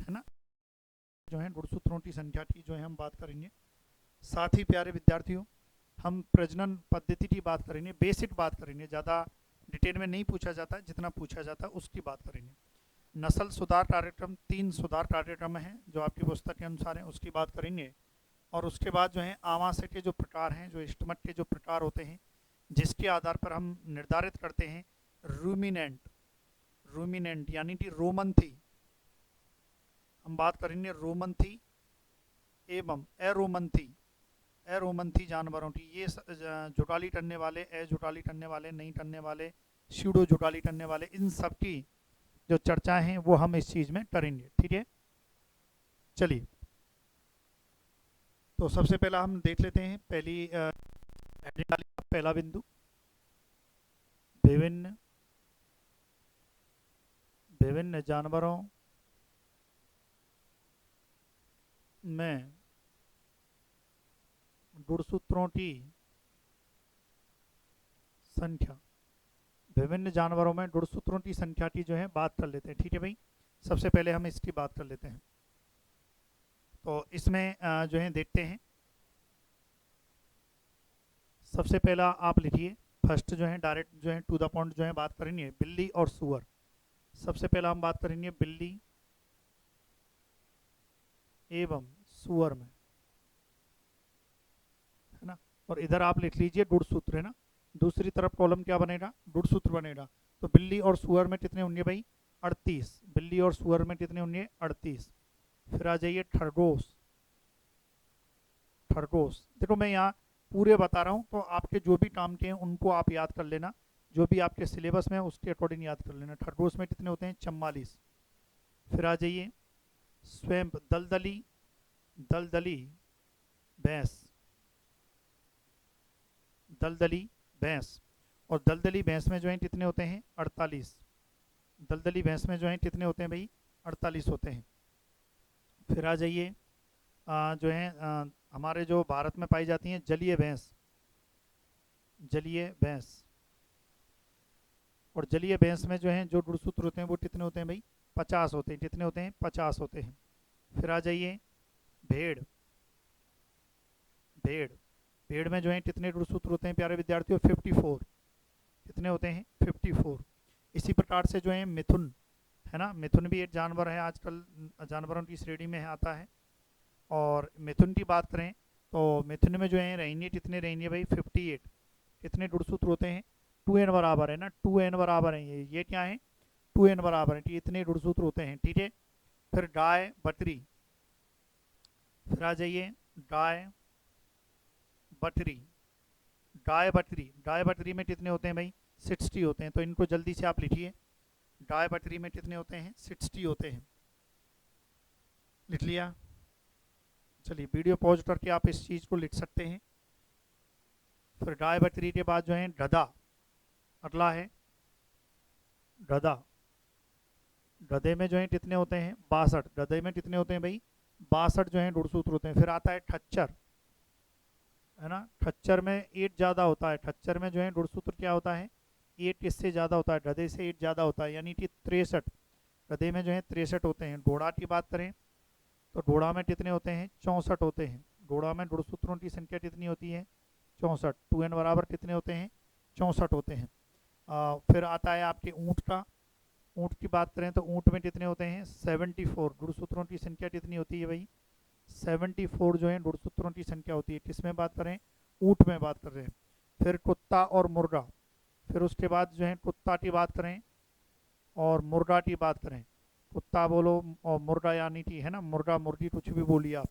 है ना, जो है गुणसूत्रों की संख्या की जो है हम बात करेंगे। साथ ही प्यारे विद्यार्थियों, हम प्रजनन पद्धति की बात करेंगे, बेसिक बात करेंगे, ज़्यादा डिटेल में नहीं पूछा जाता, जितना पूछा जाता उसकी बात करेंगे। नस्ल सुधार कार्यक्रम, 3 सुधार कार्यक्रम हैं जो आपकी पुस्तक के अनुसार हैं, उसकी बात करेंगे। और उसके बाद जो है आवास के जो प्रकार हैं, जो स्टमक के जो प्रकार होते हैं, जिसके आधार पर हम निर्धारित करते हैं रूमिनेंट, रूमिनेंट यानी कि रोमंथी, हम बात करेंगे रोमंथी एवं अरोमंथी, अरोमंथी जानवरों की। ये जुटाली करने वाले, अजुटाली करने वाले, नहीं करने वाले, स्यूडो जुटाली करने वाले, इन सब की जो चर्चाएं हैं वो हम इस चीज़ में करेंगे। ठीक है, चलिए। तो सबसे पहला हम देख लेते हैं पहली हेडिंग वाली का पहला बिंदु, विभिन्न विभिन्न जानवरों में गुणसूत्रों की संख्या, विभिन्न जानवरों में गुणसूत्रों की संख्या की जो है बात कर लेते हैं। ठीक है भाई, सबसे पहले हम इसकी बात कर लेते हैं। तो इसमें जो है देखते हैं, सबसे पहला आप लिखिए, फर्स्ट जो है डायरेक्ट जो है टू द पॉइंट जो है बात करेंगे, बिल्ली और सुअर। सबसे पहला हम बात करेंगे बिल्ली एवं सुअर में, है ना। और इधर आप लिख लीजिए गुणसूत्र, है ना। दूसरी तरफ कॉलम क्या बनेगा, गुणसूत्र बनेगा। तो बिल्ली और सुअर में कितने होंगे भाई, 38। बिल्ली और सुअर में कितने होंगे, 38। फिर आ जाइए खरगोश, खरगोश। देखो मैं यहाँ पूरे बता रहा हूँ, तो आपके जो भी काम के हैं उनको आप याद कर लेना, जो भी आपके सिलेबस में है उसके अकॉर्डिंग याद कर लेना। खरगोश में कितने होते हैं, 44। फिर आ जाइए स्वयं दलदली, दलदली भैंस, दलदली भैंस। और दलदली भैंस में जो है कितने होते हैं, 48। दलदली भैंस में जो है कितने होते हैं भाई, 48 होते हैं। फिर आ जाइए जो है हमारे जो भारत में पाई जाती हैं जलीय भैंस, जलीय भैंस। और जलीय भैंस में जो है जो गुणसूत्र होते हैं वो कितने होते हैं भाई, 50 होते हैं। कितने होते हैं, 50 होते हैं। फिर आ जाइए भेड़, भेड़, भेड़ में जो है कितने गुणसूत्र होते हैं प्यारे विद्यार्थियों, 54। कितने होते हैं, 54। इसी प्रकार से जो है मिथुन, है ना, मिथुन भी एक जानवर है, आजकल जानवरों की श्रेणी में आता है। और मिथुन की बात करें तो मिथुन में जो है रहेंगे कितने, रहेंगे भाई 58। कितने गुणसूत्र होते हैं, 2n बराबर है ना, 2n बराबर है, ये क्या है, 2n बराबर है, इतने गुणसूत्र होते हैं। ठीक है। फिर गाय बकरी, फिर आ जाइए गाय बकरी, गाय बकरी, गाय बकरी में कितने होते हैं भाई, 60 होते हैं। तो इनको जल्दी से आप लिखिए, गाय बकरी में कितने होते हैं, 60 होते हैं। लिख लिया, चलिए वीडियो पॉज करके आप इस चीज़ को लिख सकते हैं। फिर गाय बकरी के बाद जो है गधा, अगला है गधा। गधे में जो है कितने होते हैं, 62। गधे में कितने होते हैं भाई, 62 जो है गुणसूत्र होते हैं। फिर आता है खच्चर, है ना। खच्चर में 8 ज़्यादा होता है, खच्चर में जो है गुणसूत्र क्या होता है, 8 इससे ज़्यादा होता है, गधे से 8 ज़्यादा होता है, यानी कि 63। गधे में जो है 63 होते हैं। घोड़ा की बात करें तो घोड़ा में कितने होते हैं, 64 होते हैं। घोड़ा में गुणसूत्रों की संख्या कितनी होती है, 64। 2n बराबर कितने होते हैं, 64 होते हैं। फिर आता है आपके ऊँट का, ऊँट की बात करें तो ऊँट में कितने होते हैं, 74। गुणसूत्रों की संख्या कितनी होती है भाई, 74 जो है गुणसूत्रों की संख्या होती है। किस में बात करें, ऊँट में बात कर रहे हैं। फिर कुत्ता और मुर्गा, फिर उसके बाद जो है कुत्ता की बात करें और मुर्गा की बात करें, कुत्ता बोलो और मुर्गा यानी कि, है ना, मुर्गा मुर्गी कुछ भी बोलिए आप,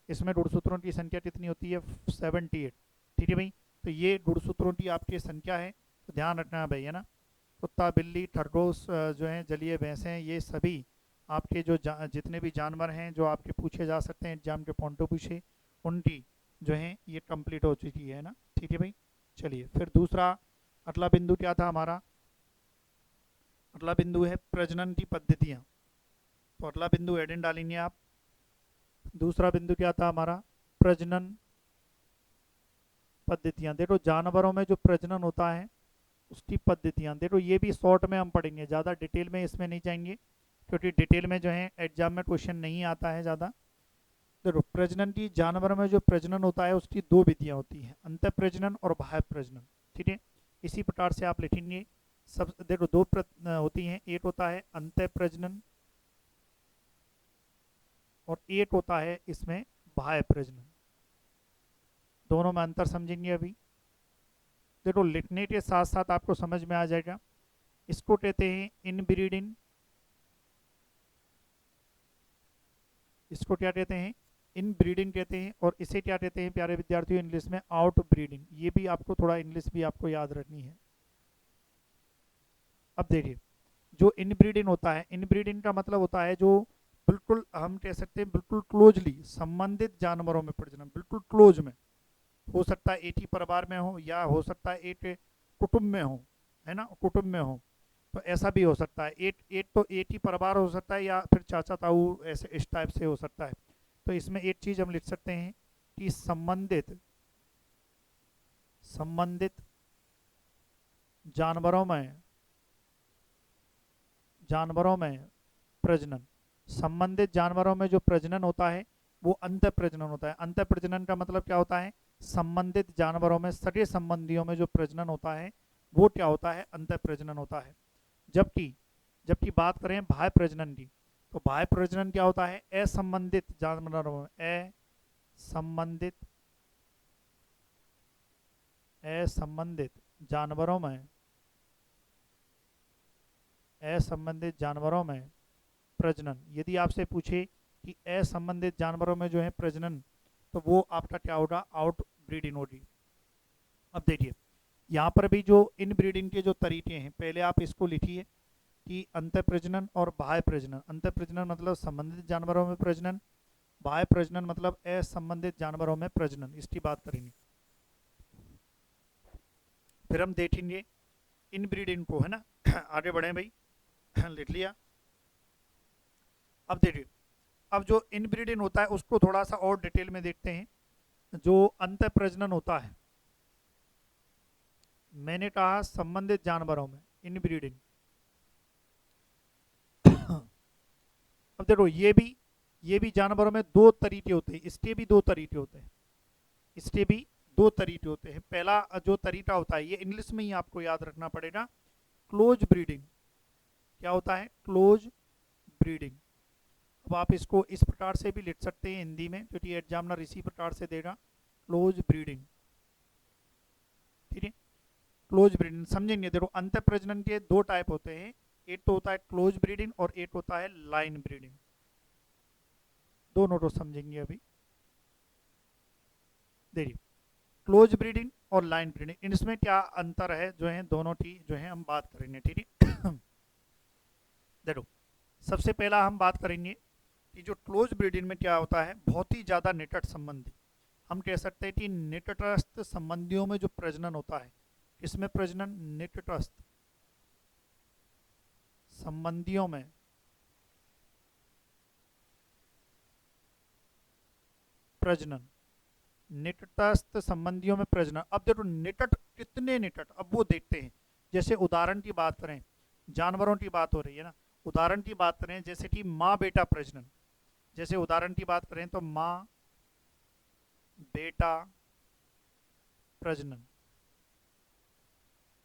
इसमें गुणसूत्रों की संख्या कितनी होती है, 78। ठीक है भाई, तो ये गुणसूत्रों की आपकी संख्या है, तो ध्यान रखना है भाई, है ना। कुत्ता, बिल्ली, खरगोश जो है जलीय भैंसें, ये सभी आपके जो जितने भी जानवर हैं जो आपके पूछे जा सकते हैं एग्जाम के पॉइंट ऑफ व्यू से, उनकी जो है ये कंप्लीट हो चुकी है ना। ठीक है भाई, चलिए फिर दूसरा अगला बिंदु क्या था हमारा, अगला बिंदु है प्रजनन की पद्धतियाँ। तो अगला बिंदु हेडिंग डालेंगे आप। दूसरा बिंदु क्या था हमारा, प्रजनन पद्धतियाँ। देखो जानवरों में जो प्रजनन होता है उसकी पद्धतियाँ, देखो ये भी शॉर्ट में हम पढ़ेंगे, ज़्यादा डिटेल में इसमें नहीं जाएंगे, क्योंकि डिटेल में जो है एग्जाम में क्वेश्चन नहीं आता है ज़्यादा। देखो प्रजनन की, जानवर में जो प्रजनन होता है उसकी दो विधियां होती हैं, अंतः प्रजनन और बाह्य प्रजनन। ठीक है, इसी प्रकार से आप लिखेंगे। सब देखो दो होती हैं, एक होता है अंतः प्रजनन और एक होता है इसमें बाह्य प्रजनन। दोनों में अंतर समझेंगे अभी। देखो लिखने के साथ साथ आपको समझ में आ जाएगा। इसको कहते हैं इनब्रीडिंग, इसको क्या कहते हैं, इन ब्रीडिंग कहते हैं, और इसे क्या कहते हैं प्यारे विद्यार्थियों इंग्लिश में, आउट ब्रीडिंग। ये भी आपको थोड़ा इंग्लिश भी आपको याद रखनी है। अब देखिए जो इनब्रीडिंग होता है, इनब्रीडिंग का मतलब होता है जो बिल्कुल हम कह सकते हैं बिल्कुल क्लोजली संबंधित जानवरों में प्रजनन, बिल्कुल क्लोज में। हो सकता है एक ही परिवार में हो, या हो सकता है एक कुटुंब में हो, है ना, कुटुंब में हो, तो ऐसा भी हो सकता है। एक एक तो एक ही परिवार हो सकता है, या फिर चाचा ताऊ ऐसे इस टाइप से हो सकता है। तो इसमें एक चीज हम लिख सकते हैं कि संबंधित संबंधित जानवरों में, जानवरों में प्रजनन, संबंधित जानवरों में जो प्रजनन होता है वो अंतः प्रजनन होता है। अंतः प्रजनन का मतलब क्या होता है, संबंधित जानवरों में सगे संबंधियों में जो प्रजनन होता है वो क्या होता है, अंतः प्रजनन होता है। जबकि जबकि बात करें बाह्य प्रजनन की, तो बाह्य प्रजनन क्या होता है, असंबंधित जानवरों में, असंबंधित असंबंधित जानवरों में, असंबंधित जानवरों में प्रजनन। यदि आपसे पूछे कि असंबंधित जानवरों में जो है प्रजनन, तो वो आपका क्या होगा, आउट ब्रीडिंग होगी। अब देखिए यहाँ पर भी जो इन ब्रीडिंग के जो तरीके हैं, पहले आप इसको लिखिए कि अंतः प्रजनन और बाह्य प्रजनन। अंतः प्रजनन मतलब संबंधित जानवरों में प्रजनन, बाह्य प्रजनन मतलब असंबंधित जानवरों में प्रजनन, इसकी बात करेंगे। फिर हम देखेंगे इन ब्रीडिंग को, है ना। आगे बढ़े भाई, लिख लिया। अब देखिए अब जो इन ब्रीडिंग होता है उसको थोड़ा सा और डिटेल में देखते हैं। जो अंतः प्रजनन होता है, मैंने कहा संबंधित जानवरों में इन ब्रीडिंग। अब देखो ये भी जानवरों में दो तरीके होते हैं, इसके भी दो तरीके होते हैं, इसके भी दो तरीके होते हैं। पहला जो तरीका होता है, ये इंग्लिश में ही आपको याद रखना पड़ेगा, क्लोज ब्रीडिंग। क्या होता है, क्लोज ब्रीडिंग। अब आप इसको इस प्रकार से भी लिख सकते हैं हिंदी में, क्योंकि एग्जामिनर इसी प्रकार से देगा, क्लोज ब्रीडिंग। ठीक है, क्लोज ब्रीडिंग समझेंगे। देखो अंतः प्रजनन के दो टाइप होते हैं, एक तो होता है क्लोज ब्रीडिंग और एक होता है लाइन ब्रीडिंग। दोनों को समझेंगे अभी। देखिए क्लोज ब्रीडिंग और लाइन ब्रीडिंग, इसमें क्या अंतर है जो है, दोनों की जो है हम बात करेंगे। ठीक है, देखो सबसे पहला हम बात करेंगे कि जो क्लोज ब्रीडिंग में क्या होता है, बहुत ही ज़्यादा निकट संबंधी, हम कह सकते हैं कि निकटस्थ संबंधियों में जो प्रजनन होता है, इसमें प्रजनन निकटस्थ संबंधियों में प्रजनन, निकटस्थ संबंधियों में प्रजनन। अब देखो निकट कितने निकट, अब वो देखते हैं। जैसे उदाहरण की बात करें, जानवरों की बात हो रही है ना, उदाहरण की बात करें जैसे कि माँ बेटा प्रजनन, जैसे उदाहरण की बात करें तो माँ बेटा प्रजनन,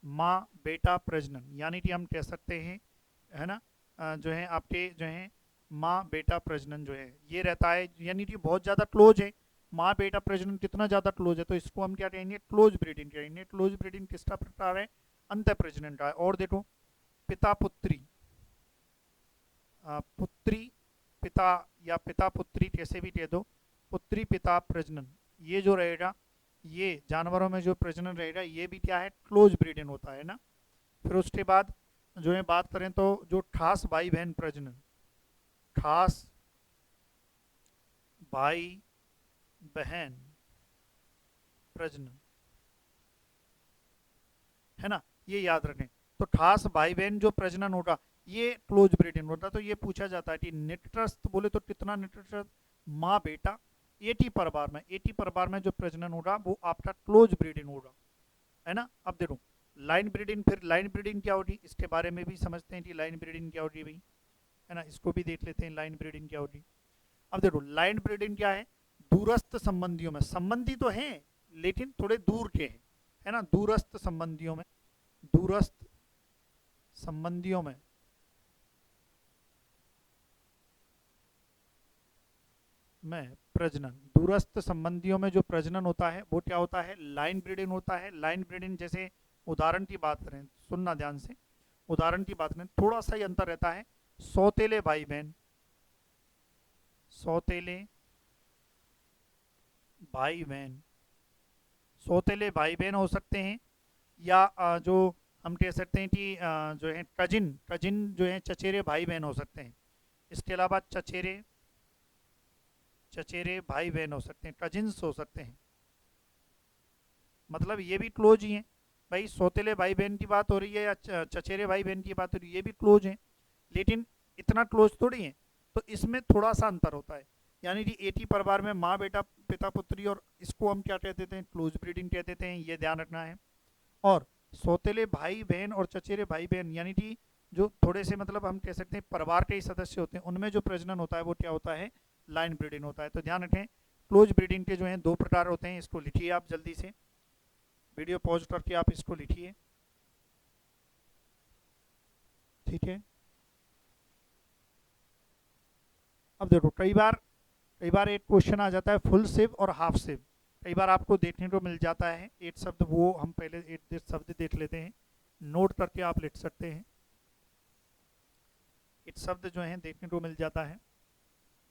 माँ बेटा प्रजनन, यानी कि हम कह सकते हैं, है ना, जो है आपके जो है माँ बेटा प्रजनन जो है ये रहता है, यानी कि बहुत ज़्यादा क्लोज है। माँ बेटा प्रजनन कितना ज़्यादा क्लोज है, तो इसको हम क्या कहेंगे, क्लोज ब्रीडिंग कहेंगे। क्लोज ब्रीडिंग किसका प्रकार है, अंतः प्रजनन का है। और देखो पिता पुत्री, पुत्री पिता या पिता पुत्री कैसे भी कह दो, पुत्री पिता प्रजनन, ये जो रहेगा, ये जानवरों में जो प्रजनन रहेगा ये भी क्या है, क्लोज ब्रीडिंग होता है ना। फिर उसके बाद जो है बात करें तो जो खास भाई बहन प्रजनन, खास भाई बहन प्रजनन, है ना, ये याद रखें। तो खास भाई बहन जो प्रजनन होगा ये क्लोज ब्रीडिंग होता है। तो ये पूछा जाता है कि निकटस्थ बोले तो कितना निकटस्थ, माँ बेटा, एक ही परिवार में जो प्रजनन होगा वो आपका क्लोज ब्रीडिंग होगा, है ना। अब देखो लाइन ब्रीडिंग, फिर लाइन ब्रीडिंग क्या होगी, इसके बारे में भी समझते हैं कि लाइन ब्रीडिंग क्या होगी भाई। है ना, इसको भी देख लेते हैं लाइन ब्रीडिंग क्या होती है। अब देखो लाइन ब्रीडिंग क्या है, दूरस्थ संबंधियों में, संबंधी तो हैं लेकिन थोड़े दूर के हैं, है ना, दूरस्थ संबंधियों में, दूरस्थ संबंधियों में प्रजनन, दूरस्थ संबंधियों में जो प्रजनन होता है वो क्या होता है, लाइन ब्रीडिंग होता है। लाइन ब्रीडिंग जैसे उदाहरण की बात करें, सुनना ध्यान से, उदाहरण की बात करें, थोड़ा सा ही अंतर रहता है। सौतेले भाई बहन, सौतेले भाई बहन, सौतेले भाई बहन हो सकते हैं, या जो हम कह सकते हैं कि जो है कजिन, कजिन जो है चचेरे भाई बहन हो सकते हैं। इसके अलावा चचेरे, चचेरे भाई बहन हो सकते हैं, कजिन्स हो सकते हैं, मतलब ये भी क्लोज ही हैं। भाई सौतेले भाई बहन की बात हो रही है या चचेरे भाई बहन की बात हो रही है, ये भी क्लोज हैं, लेकिन इतना क्लोज थोड़ी है। तो इसमें थोड़ा सा अंतर होता है, यानी कि एक ही परिवार में माँ बेटा पिता पुत्री, और इसको हम क्या कह देते हैं, क्लोज ब्रीडिंग कह देते हैं, ये ध्यान रखना है। और सौतेले भाई बहन और चचेरे भाई बहन यानी कि जो थोड़े से मतलब हम कह सकते हैं परिवार के ही सदस्य होते हैं, उनमें जो प्रजनन होता है वो क्या होता है, लाइन ब्रीडिंग होता है। तो ध्यान रखें, क्लोज ब्रीडिंग के जो हैं दो प्रकार होते हैं, इसको लिखिए आप जल्दी से, वीडियो पॉज करके आप इसको लिखिए, ठीक है। अब देखो कई बार एक क्वेश्चन आ जाता है फुल सिव और हाफ सिव, कई बार आपको देखने को मिल जाता है। एक शब्द वो हम पहले एक शब्द देख लेते हैं, नोट करके आप लिख सकते हैं। एक शब्द जो है देखने को मिल जाता है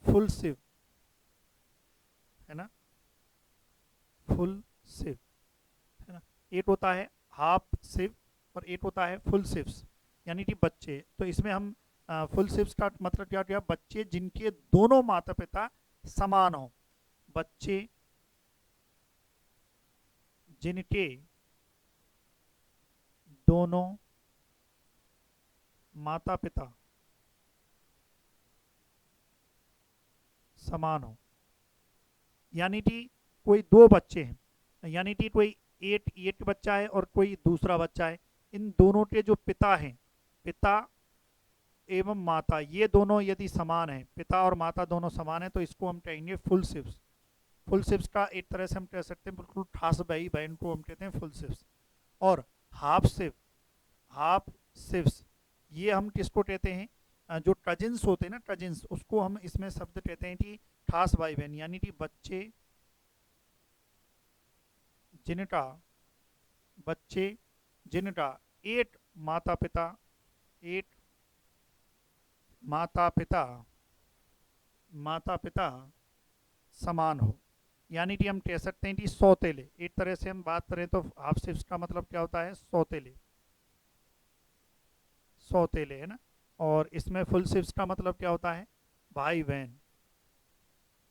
फुल सिव, है ना, फुल सिव, है ना। एक होता है हाफ सिव और एक होता है फुल सिव्स, यानी कि बच्चे। तो इसमें हम फुल सिव्स का मतलब क्या किया, बच्चे जिनके दोनों माता पिता समान हो, बच्चे जिनके दोनों माता पिता समान हो, यानी कि कोई दो बच्चे हैं, यानी कि कोई एक एक बच्चा है और कोई दूसरा बच्चा है, इन दोनों के जो पिता हैं, पिता एवं माता, ये दोनों यदि समान है, पिता और माता दोनों समान है, तो इसको हम कहेंगे फुल सिव्स। फुल सिव्स का एक तरह से हम कह सकते हैं बिल्कुल खास भाई बहन को हम कहते हैं फुल सिव्स। और हाफ सिव, हाफ सिव्स, ये हम किसको कहते हैं, जो कजिन्स होते हैं ना, कजिन्स, उसको हम इसमें शब्द कहते हैं कि खास भाई बहन, यानी कि बच्चे जिनका, बच्चे जिनका एक माता पिता, एक माता पिता, माता पिता समान हो, यानी कि हम कह सकते हैं कि सौतेले। एक तरह से हम बात करें तो हाफ सिव्स का मतलब क्या होता है, सौतेले, सौतेले, है ना। और इसमें फुल सिव्स का मतलब क्या होता है, भाई बहन।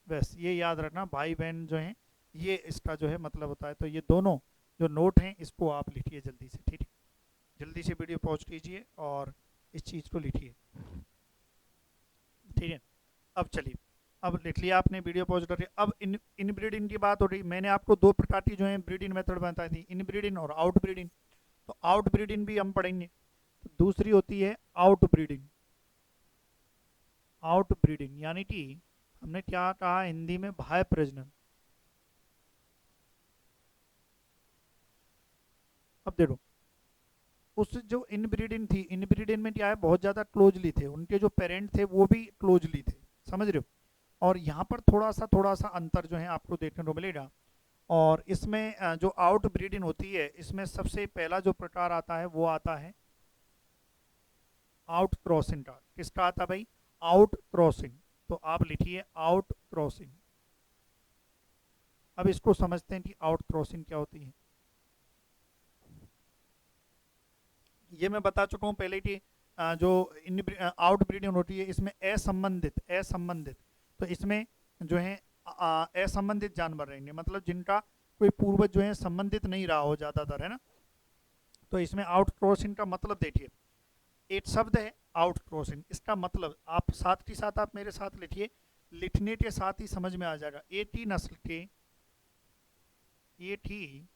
बस ये याद रखना, भाई बहन जो हैं ये इसका जो है मतलब होता है। तो ये दोनों जो नोट हैं इसको आप लिखिए जल्दी से, ठीक है, जल्दी से वीडियो पॉज कीजिए और इस चीज़ को लिखिए, ठीक है। अब चलिए, अब लिख लिया आपने, वीडियो पॉज करके। अब इन ब्रीडिंग की बात हो रही, मैंने आपको दो प्रकार की जो है ब्रीडिंग मेथड बताई थी, इन ब्रीडिंग और आउट ब्रीडिंग। तो आउट ब्रीडिंग भी हम पढ़ेंगे। तो दूसरी होती है आउट ब्रीडिंग, आउट ब्रीडिंग यानी कि हमने क्या कहा हिंदी में, बाह्य प्रजनन। अब देखो, उस जो इनब्रीडिंग थी, इनब्रीडिंग में क्या है, बहुत ज़्यादा क्लोजली थे, उनके जो पेरेंट थे वो भी क्लोजली थे, समझ रहे हो। और यहाँ पर थोड़ा सा अंतर जो है आपको देखने को मिलेगा। और इसमें जो आउट ब्रीडिंग होती है, इसमें सबसे पहला जो प्रकार आता है वो आता है आउट क्रॉसिंग का। किसका आता है भाई, आउट क्रॉसिंग। तो आप लिखिए आउट क्रॉसिंग। अब इसको समझते हैं कि आउट क्रॉसिंग क्या होती है। ये मैं बता चुका हूँ पहले कि जो इन आउट ब्रीडिंग होती है इसमें असंबंधित, असंबंधित, तो इसमें जो है असंबंधित जानवर रहेंगे, मतलब जिनका कोई पूर्वज जो है संबंधित नहीं रहा हो ज़्यादातर, है ना। तो इसमें आउट क्रॉसिंग का मतलब देखिए, एक शब्द है आउट क्रॉसिंग, इसका मतलब आप साथ के साथ आप मेरे साथ लिखिए, लिखने के साथ ही समझ में आ जाएगा। एक ही नस्ल के, एक ही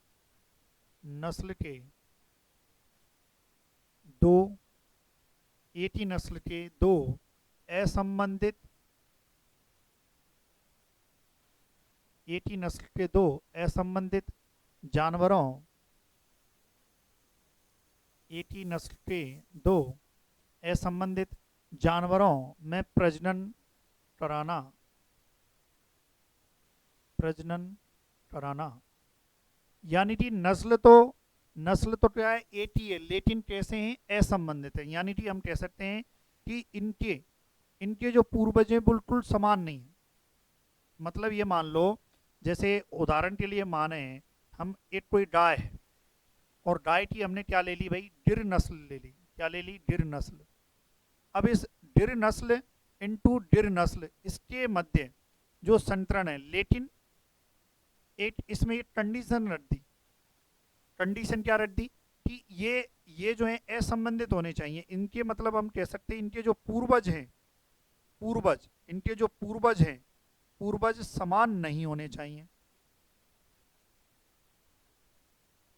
नस्ल के दो, एक ही नस्ल के दो असंबंधित एटी नस्ल के दो असंबंधित जानवरों, एटी नस्ल के दो असंबंधित जानवरों में प्रजनन कराना, प्रजनन कराना। यानी कि नस्ल तो क्या है, एटी है, लेकिन कैसे हैं, असंबंधित है। यानी कि हम कह सकते हैं कि इनके इनके जो पूर्वज हैं बिल्कुल समान नहीं है। मतलब ये मान लो, जैसे उदाहरण के लिए माने हम, एक कोई गाय है और गाय की हमने क्या ले ली भाई, गिर नस्ल ले ली। क्या ले ली, गिर नस्ल। अब इस गिर नस्ल इनटू गिर नस्ल, इसके मध्य जो संतरण है, लेकिन एक इसमें एक कंडीशन रख दी। कंडीशन क्या रख दी कि ये जो है असंबंधित होने चाहिए। इनके मतलब हम कह सकते हैं इनके जो पूर्वज हैं, पूर्वज इनके जो पूर्वज हैं, पूर्वज समान नहीं होने चाहिए।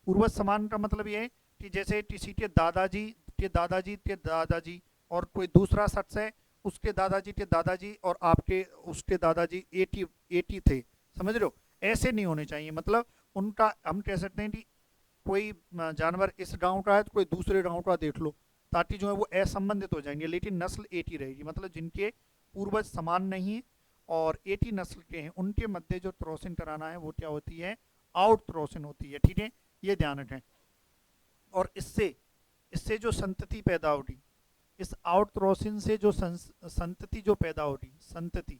पूर्वज समान का मतलब ये है कि जैसे किसी के दादाजी के दादाजी के दादाजी और कोई दूसरा शख्स है, उसके दादाजी के दादाजी और आपके उसके दादाजी एटी एटी थे, समझ रहे हो, ऐसे नहीं होने चाहिए। मतलब उनका हम कह सकते हैं कि कोई जानवर इस गांव का है तो कोई दूसरे गांव का देख लो, ताकि जो है वो असंबंधित हो जाएंगे, लेकिन नस्ल एटी रहेगी। मतलब जिनके पूर्वज समान नहीं है और एटी नस्ल के हैं, उनके मध्य जो क्रॉसिंग कराना है वो क्या होती है, आउट क्रॉसिंग होती है। ठीक है, ये ध्यान रखें। और इससे इससे जो संतति पैदा होगी, इस आउट क्रॉसिंग से जो संतति जो पैदा होगी, संतति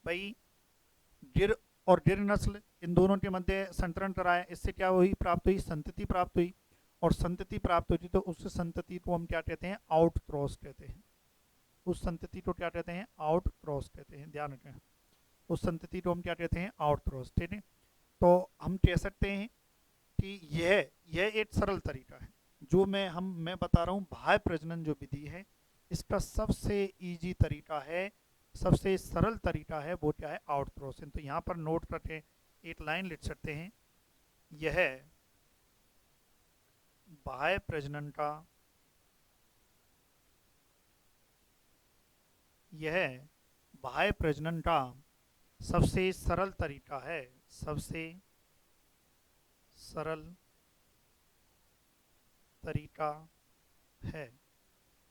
भाई, गिर और गिर नस्ल, इन दोनों के मध्य संतरण कराया, इससे क्या हुई, प्राप्त हुई, संतति प्राप्त हुई। और संतति प्राप्त होती तो उस संतति को हम क्या कहते हैं, आउट क्रॉस कहते हैं। उस संतति को क्या कहते हैं, आउट क्रॉस कहते हैं, ध्यान रखें। उस संतति को हम क्या कहते हैं, आउट क्रॉस। ठीक है, तो हम कह सकते हैं कि यह एक सरल तरीका है जो मैं बता रहा हूँ। बाह्य प्रजनन जो विधि है, इसका सबसे इजी तरीका है, सबसे सरल तरीका है, वो क्या है, आउट क्रॉसिंग। तो यहाँ पर नोट करके एक लाइन लिख सकते हैं, यह बाह्य प्रजनन का, यह बाह्य प्रजनन का सबसे सरल तरीका है, सबसे सरल तरीका है।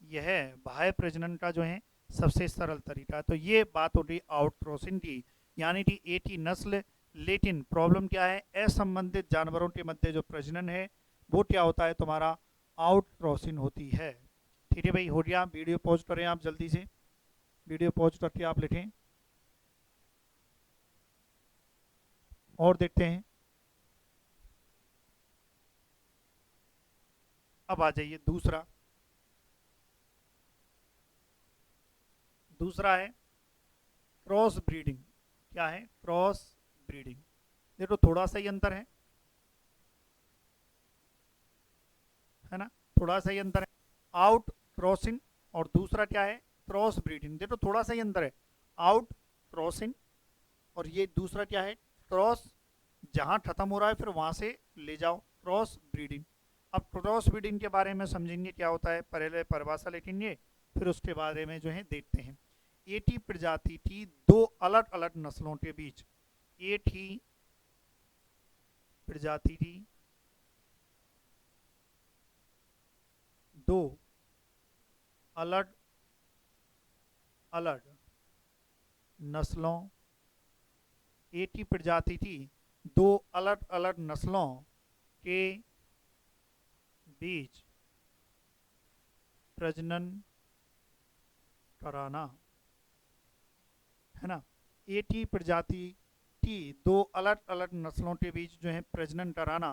यह बाह्य प्रजनन का जो है सबसे सरल तरीका है। तो ये बात हो रही आउट क्रॉसिंग की, यानी कि एटी नस्ल, लेकिन प्रॉब्लम क्या है, असंबंधित जानवरों के मध्य जो प्रजनन है वो क्या होता है, तुम्हारा आउट क्रॉसिंग होती है। ठीक है भाई, हो गया। वीडियो पॉज करें आप जल्दी से, वीडियो पॉज करके आप लिखें और देखते हैं। अब आ जाइए दूसरा, दूसरा है क्रॉस ब्रीडिंग। क्या है, क्रॉस ब्रीडिंग। देखो थोड़ा सा ही अंतर है ना, थोड़ा सा ही अंतर है। आउट क्रॉसिंग और दूसरा क्या है, क्रॉस ब्रीडिंग। देखो थोड़ा सा ही अंतर है, आउट क्रॉसिंग और ये दूसरा क्या है, क्रॉस। जहां खत्म हो रहा है फिर वहां से ले जाओ, क्रॉस ब्रीडिंग। अब क्रॉस ब्रीडिंग के बारे में समझेंगे क्या होता है, पहले परिभाषा लिखेंगे, फिर उसके बारे में जो है देखते हैं। एटी प्रजाति की दो अलग अलग नस्लों के बीच, एटी प्रजाति की दो अलग अलग नस्लों, एटी प्रजाति की दो अलग अलग नस्लों के बीच प्रजनन कराना, है ना। एटी प्रजाति की दो अलग अलग नस्लों के बीच जो है प्रजनन कराना,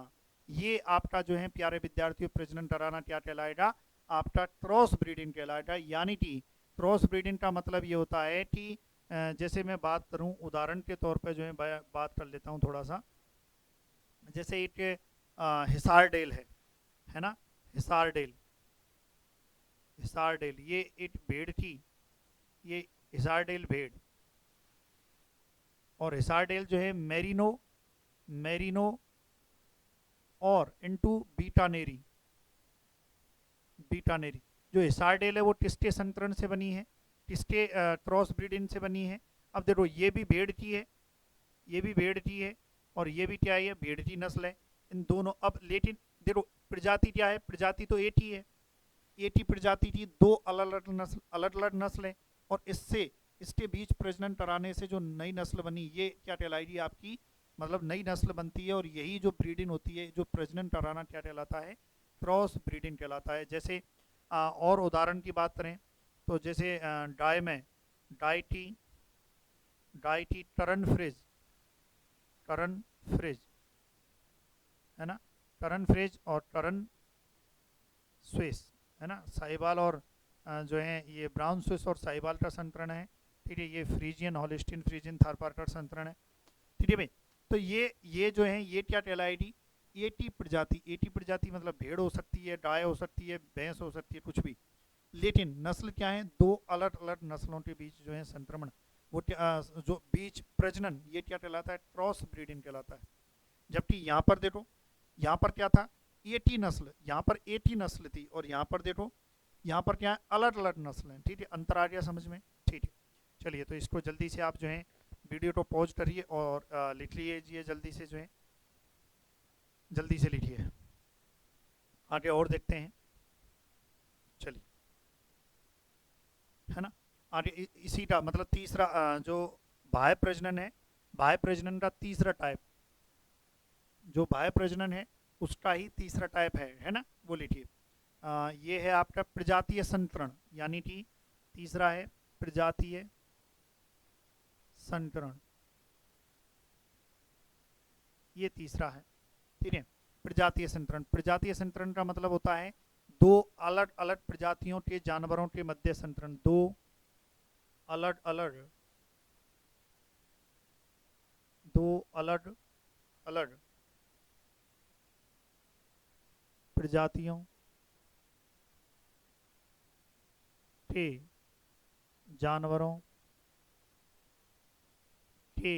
ये आपका जो है प्यारे विद्यार्थियों, प्रजनन कराना क्या कहलाएगा, आपका क्रॉस ब्रीडिंग कहलाएगा। यानी कि क्रॉस ब्रीडिंग का मतलब ये होता है कि जैसे मैं बात करूं, उदाहरण के तौर पे जो है बात कर लेता हूं थोड़ा सा। जैसे एक हिसार डेल है ना, हिसार डेल, हिसार डेल ये एक भेड़ थी, ये हिसार डेल भेड़। और हिसार डेल जो है मेरिनो, मेरिनो और इनटू बीटानेरी, बीटानेरी। जो हिसार डेल है वो किसके संकरण से बनी है, किसके क्रॉस ब्रीड इनसे बनी है। अब देखो ये भी भेड़ की है, ये भी भेड़ की है, और ये भी क्या है, भेड़ की नस्ल है। इन दोनों, अब लेकिन देखो प्रजाति क्या है, प्रजाति तो एटी है, एटी प्रजाति की दो अलग अलग नस्ल है, और इससे इसके बीच प्रजनन कराने से जो नई नस्ल बनी, ये क्या कहलाएगी आपकी, मतलब नई नस्ल बनती है, और यही जो ब्रीडिंग होती है, जो प्रजनन कराना, क्या कहलाता है, क्रॉस ब्रीडिंग कहलाता है। जैसे और उदाहरण की बात करें तो जैसे डाय में डाइटी डाइटी टरन फ्रिज, टरन फ्रिज है ना, टरन फ्रिज और टरन स्विस है ना, साहिवाल और जो है ये ब्राउन स्विस और साहिवाल का संतरण है। ठीक है, ये फ्रीजियन हॉलिस्टीन फ्रीजियन थारपारकर संतरण है। ठीक है भाई, तो ये जो है ये क्या कहलाएगी, एटी प्रजाति। एटी प्रजाति मतलब भेड़ हो सकती है, गाय हो सकती है, भैंस हो सकती है, कुछ भी, लेकिन नस्ल क्या है, दो अलग अलग नस्लों के बीच जो है संक्रमण, वो जो बीच प्रजनन, ये क्या कहलाता है, क्रॉस ब्रीडिंग कहलाता है। जबकि यहाँ पर देखो, यहाँ पर क्या था, एटी नस्ल, यहाँ पर एटी नस्ल थी, और यहाँ पर देखो, यहाँ पर क्या है, अलग अलग नस्ल है। ठीक है, अंतर आ गया समझ में। ठीक है, चलिए, तो इसको जल्दी से आप जो है वीडियो को पॉज करिए और लिख लीजिए जल्दी से, जो है जल्दी से लिखिए, आगे और देखते हैं। चलिए, है ना, आगे इसी का मतलब तीसरा जो बाह्य प्रजनन है, बाह्य प्रजनन का तीसरा टाइप, जो बाह्य प्रजनन है उसका ही तीसरा टाइप है ना, वो लिखिए। ये है आपका प्रजातीय संतरण, यानी कि तीसरा है प्रजातीय संतरण, ये तीसरा है। ठीक है, प्रजातीय संतरण, प्रजातीय संतरण का मतलब होता है दो अलग अलग प्रजातियों के जानवरों के मध्य संतरण, दो अलग अलग प्रजातियों के जानवरों के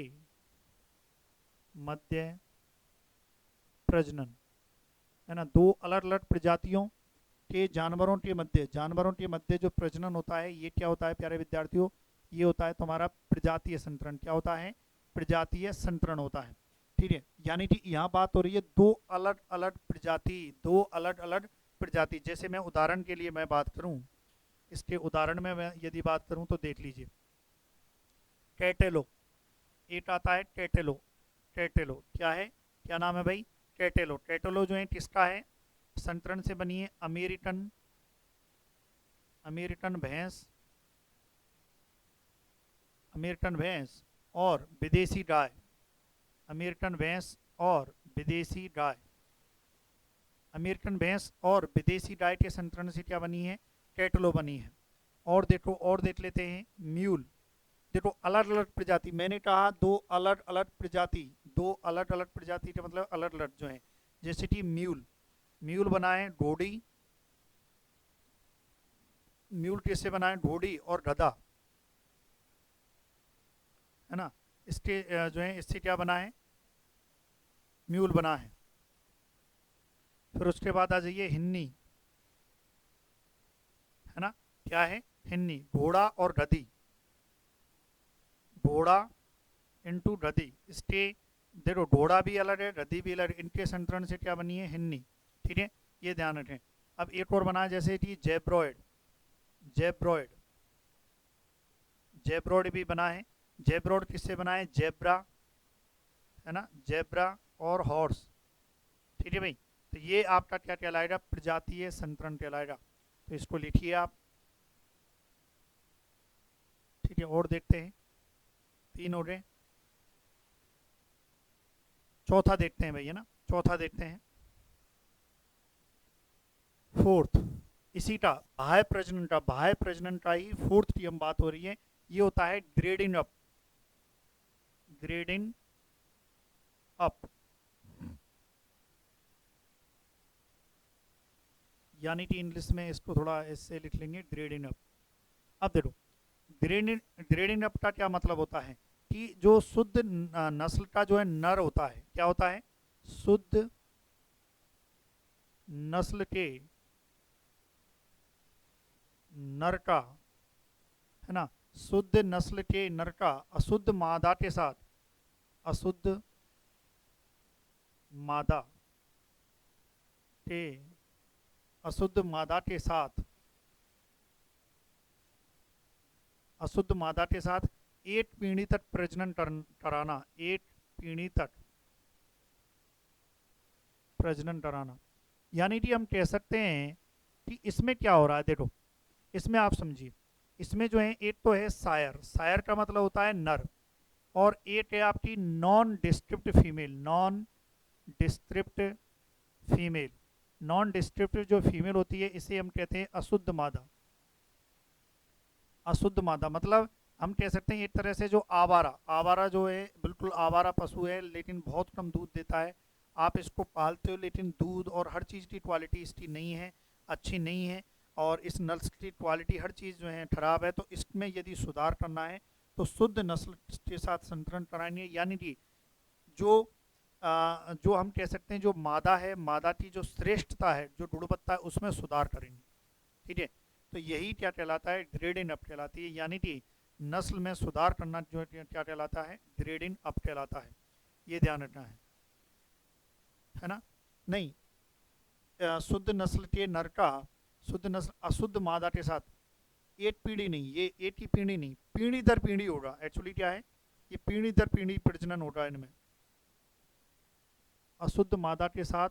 मध्य प्रजनन, है ना, दो अलग अलग प्रजातियों के जानवरों के मध्य जो प्रजनन होता है, ये क्या होता है प्यारे विद्यार्थियों, ये होता है तुम्हारा प्रजातीय संतरण। क्या होता है, प्रजातीय संतरण होता है। ठीक है, यानी कि यहाँ बात हो रही है दो अलग अलग प्रजाति, दो अलग अलग प्रजाति। जैसे मैं उदाहरण के लिए मैं बात करूं, इसके उदाहरण में मैं यदि बात करूं तो देख लीजिए, टेटेलो, एक आता है टेटेलो, टेटेलो क्या है, क्या नाम है भाई, टेटेलो। टेटेलो जो है किसका है, संतरण से बनी है अमेरिकन, अमेरिकन भैंस, अमेरिकन भैंस और विदेशी गाय, अमेरिकन भैंस और विदेशी गाय, अमेरिकन भैंस और विदेशी गाय के संतरण से क्या बनी है, टेटलो बनी है। और देखो, और देख लेते हैं म्यूल। देखो अलग अलग प्रजाति, मैंने कहा दो अलग अलग प्रजाति, दो अलग अलग प्रजाति का मतलब अलग अलग जो है, जैसे कि म्यूल, म्यूल बना है घोड़ी, म्यूल किससे बना है, घोड़ी और गधा, है ना, इसके जो है इससे क्या बना है, म्यूल बना है। फिर उसके बाद आ जाइए हिन्नी, है ना, क्या है, हिन्नी, घोड़ा और गधी, घोड़ा इंटू गधी, इसके देखो घोड़ा भी अलग है, गधी भी अलग है, इनके संतरण से क्या बनी है, हिन्नी। ठीक है, ये ध्यान रखें। अब एक और बना है जैसे कि जेब्रॉयड, जेब्रॉयड, जेब्रॉयड भी बना है। जेब्रॉयड किससे बना है, जेब्रा, है ना, जेब्रा और हॉर्स। ठीक है भाई, तो ये आपका क्या कहलाएगा, प्रजातीय संतरण कहलाएगा। तो इसको लिखिए आप। ठीक है, और देखते हैं, तीन हो गए, चौथा देखते हैं भाई, है ना, चौथा देखते हैं, फोर्थ, इसी का बाह्य प्रजनन का, बाह्य प्रजनन का ही फोर्थ की हम बात हो रही है, ये होता है ग्रेडिंग अप, ग्रेडिंग अप, यानी कि इंग्लिश में इसको थोड़ा इससे लिख लेंगे, ग्रेडिंग अप। अब देखो, ग्रेडिंग ग्रेडिंग अप का क्या मतलब होता है कि जो शुद्ध नस्ल का जो है नर होता है, क्या होता है, शुद्ध नस्ल के नर का, है ना, शुद्ध नस्ल के नर का अशुद्ध मादा के साथ, अशुद्ध मादा के अशुद्ध मादा के साथ, अशुद्ध मादा के साथ 8 पीढ़ी तक प्रजनन कराना, 8 पीढ़ी तक प्रजनन कराना। यानी कि हम कह सकते हैं कि इसमें क्या हो रहा है, देखो इसमें आप समझिए, इसमें जो है एक तो है सायर, सायर का मतलब होता है नर, और एक है आपकी non descript female, non descript female. Non descript जो फीमेल होती है इसे हम कहते हैं अशुद्ध मादा। अशुद्ध मादा मतलब हम कह सकते हैं एक तरह से जो आवारा, आवारा जो है बिल्कुल आवारा पशु है, लेकिन बहुत कम दूध देता है, आप इसको पालते हो लेकिन दूध और हर चीज़ की क्वालिटी इसकी नहीं है, अच्छी नहीं है, और इस नस्ल की क्वालिटी हर चीज़ जो है खराब है। तो इसमें यदि सुधार करना है तो शुद्ध नस्ल के साथ संतरण कराएंगे, यानी कि जो हम कह सकते हैं जो मादा है, मादा की जो श्रेष्ठता है, जो गुणवत्ता है, उसमें सुधार करेंगे। ठीक है, तो यही क्या कहलाता है, ग्रेडिंग अप कहलाती है, यानी कि नस्ल में सुधार करना जो क्या कहलाता है, ग्रेडिंग अप कहलाता है। ये ध्यान रखना है ना। नहीं, शुद्ध नस्ल के नर का शुद्ध नस्ल अशुद्ध मादा के साथ एक पीढ़ी नहीं, ये एक ही पीढ़ी नहीं, पीढ़ी दर पीढ़ी होगा। एक्चुअली क्या है, ये पीढ़ी दर पीढ़ी प्रजनन होगा इनमें। अशुद्ध मादा के साथ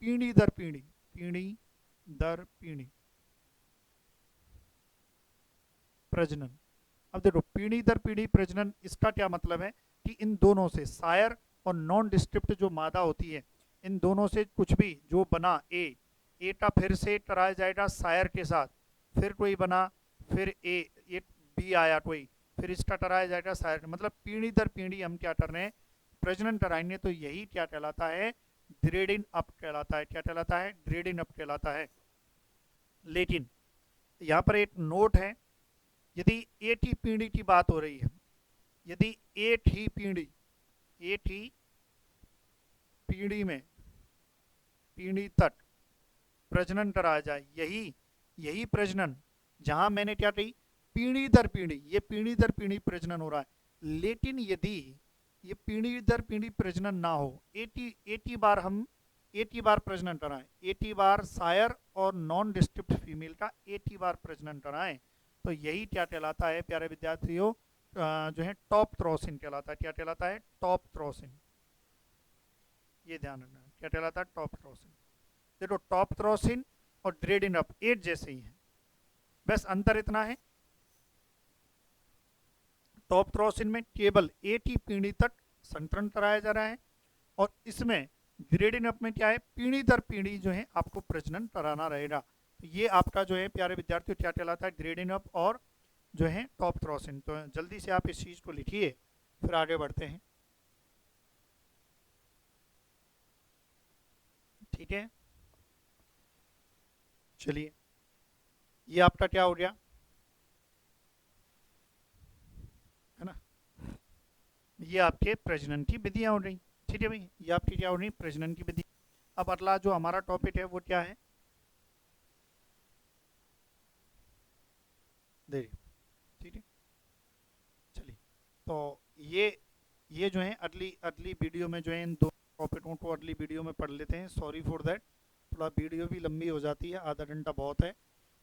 पीढ़ी दर पीढ़ी, पीढ़ी दर पीढ़ी प्रजनन। अब देखो पीढ़ी दर पीढ़ी प्रजनन, इसका क्या मतलब है कि इन दोनों से, सायर और नॉन डिस्ट्रिप्ट जो मादा होती है, इन दोनों से कुछ भी जो बना, ए का फिर से कराया जाएगा सायर के साथ, फिर कोई बना, फिर ए बी आया कोई, फिर इसका कराया जाएगा सायर, मतलब पीढ़ी दर पीढ़ी हम क्या कर रहे हैं, प्रजनन कराएंगे। तो यही क्या कहलाता है, ग्रेडिंग अप कहलाता है। क्या कहलाता है, ग्रेडिंग अप कहलाता है। लेकिन यहाँ पर एक नोट है, यदि एक ही पीढ़ी की बात हो रही है, यदि एक ही पीढ़ी में पीढ़ी तक प्रजनन कराया जाए, यही प्रजनन जहां मैंने क्या कही, पीढ़ी दर पीढ़ी, ये पीढ़ी दर पीढ़ी प्रजनन हो रहा है। लेकिन यदि ये पीढ़ी दर पीढ़ी प्रजनन ना हो, 80 बार हम 80 बार प्रजनन कराएं, 80 बार सायर और नॉन डिस्ट्रिप्ट फीमेल का 80 बार प्रजनन कराएं, तो यही क्या कहलाता है प्यारे विद्यार्थियों, जो है टॉप थ्रोसिन कहलाता है। क्या कहलाता है, टॉप थ्रोसिन। ये ध्यान रखना, क्या कहलाता है, टॉप थ्रोसिन। देखो टॉप थ्रोसिन और ग्रेडिंग अप एक जैसे ही है, बस अंतर इतना है, टॉप थ्रोसिन में केवल एक ही पीढ़ी तक संतरण कराया जा रहा है, और इसमें ग्रेडिंग अप में क्या है, पीढ़ी दर पीढ़ी जो है आपको प्रजनन कराना रहेगा। तो ये आपका जो है प्यारे विद्यार्थियों क्या कहलाता है, ग्रेडिंग अप और जो है टॉप थ्रोसिन। तो जल्दी से आप इस चीज़ को लिखिए, फिर आगे बढ़ते हैं। ठीक है, चलिए, ये आपका क्या हो गया, है ना, ये आपके प्रजनन की विधियां हो रही। ठीक है भाई, ये आपकी क्या हो रही, प्रजनन की विधि। अब अगला जो हमारा टॉपिक है वो क्या है, देखिए, ठीक है, चलिए, तो ये जो है अगली वीडियो में जो है इन दो टॉपिकों को अगली वीडियो में पढ़ लेते हैं। सॉरी फॉर दैट, थोड़ा वीडियो भी लंबी हो जाती है, आधा घंटा बहुत है।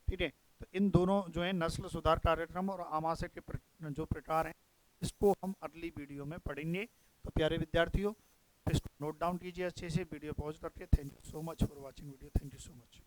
ठीक है, तो इन दोनों जो है नस्ल सुधार कार्यक्रम और आमाशय के जो प्रकार हैं, इसको हम अगली वीडियो में पढ़ेंगे। तो प्यारे विद्यार्थियों, इसको नोट डाउन कीजिए अच्छे से, वीडियो पॉज करके। Thank you so much for watching video, thank you so much.